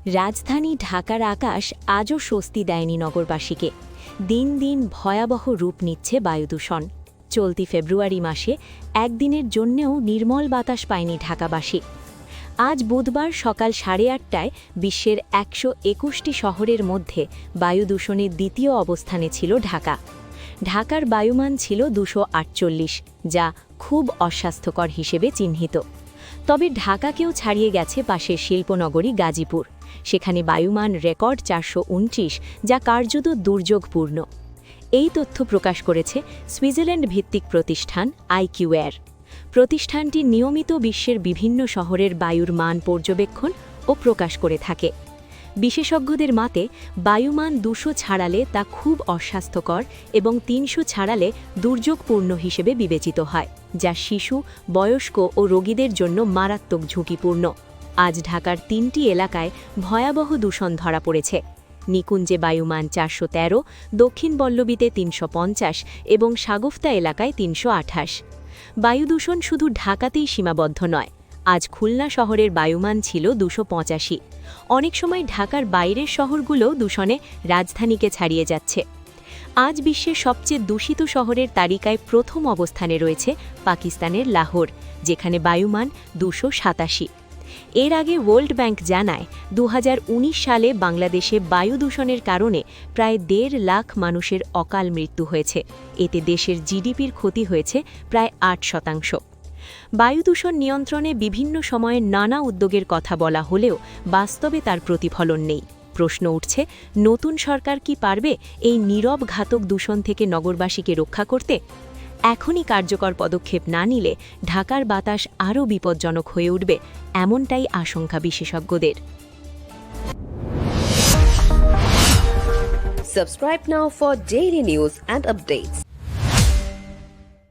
রাজধানী ঢাকার আকাশ আজও স্বস্তি দেয়নি নগরবাসীকে। দিন দিন ভয়াবহ রূপ নিচ্ছে বায়ুদূষণ। চলতি ফেব্রুয়ারি মাসে একদিনের জন্যেও নির্মল বাতাস পায়নি ঢাকাবাসী। আজ বুধবার সকাল 8:30টায় বিশ্বের 121টি শহরের মধ্যে বায়ুদূষণের দ্বিতীয় অবস্থানে ছিল ঢাকা। ঢাকার বায়ুমান ছিল 248, যা খুব অস্বাস্থ্যকর হিসেবে চিহ্নিত। তবে ঢাকাকেও ছাড়িয়ে গেছে পাশের শিল্পনগরী গাজীপুর। সেখানে বায়ুমান রেকর্ড 429, যা কার্যত দুর্যোগপূর্ণ। এই তথ্য প্রকাশ করেছে সুইজারল্যান্ড ভিত্তিক প্রতিষ্ঠান আইকিউএর। প্রতিষ্ঠানটি নিয়মিত বিশ্বের বিভিন্ন শহরের বায়ুর মান পর্যবেক্ষণ ও প্রকাশ করে থাকে। বিশেষজ্ঞদের মতে বায়ুমান 200 ছাড়ালে তা খুব অস্বাস্থ্যকর এবং 300 ছাড়ালে দুর্যোগপূর্ণ হিসেবে বিবেচিত হয়, যা শিশু, বয়স্ক ও রোগীদের জন্য মারাত্মক ঝুঁকিপূর্ণ। আজ ঢাকার 3টি এলাকায় ভয়াবহ দূষণ ধরা পড়েছে। নিকুঞ্জে বায়ুমান 413, দক্ষিণ পল্লবীতে 350 এবং সাগফতা এলাকায় 328। বায়ুদূষণ শুধু ঢাকাতেই সীমাবদ্ধ নয়। আজ খুলনা শহরের বায়ুমান ছিল 285। অনেক সময় ঢাকার বাইরের শহরগুলোও দূষণে রাজধানীকে ছাড়িয়ে যাচ্ছে। আজ বিশ্বের সবচেয়ে দূষিত শহরের তালিকায় প্রথম অবস্থানে রয়েছে পাকিস্তানের লাহোর, যেখানে বায়ুমান 287। এর আগে ওয়ার্ল্ড ব্যাংক জানায় 2019 সালে বাংলাদেশে বায়ু দূষণের কারণে প্রায় 1.5 লাখ মানুষের অকাল মৃত্যু হয়েছে। এতে দেশের জিডিপির ক্ষতি হয়েছে প্রায় 8%। বায়ুদূষণ নিয়ন্ত্রণে বিভিন্ন সময়ে নানা উদ্যোগের কথা বলা হলেও বাস্তবে তার প্রতিফলন নেই। প্রশ্ন উঠছে, নতুন সরকার কি পারবে এই নীরব ঘাতক দূষণ থেকে নগরবাসীকে রক্ষা করতে? এখনই কার্যকর পদক্ষেপ না নিলে ঢাকার বাতাস আরও বিপজ্জনক হয়ে উঠবে, এমনটাই আশঙ্কা বিশেষজ্ঞদের। Subscribe now for daily news and updates.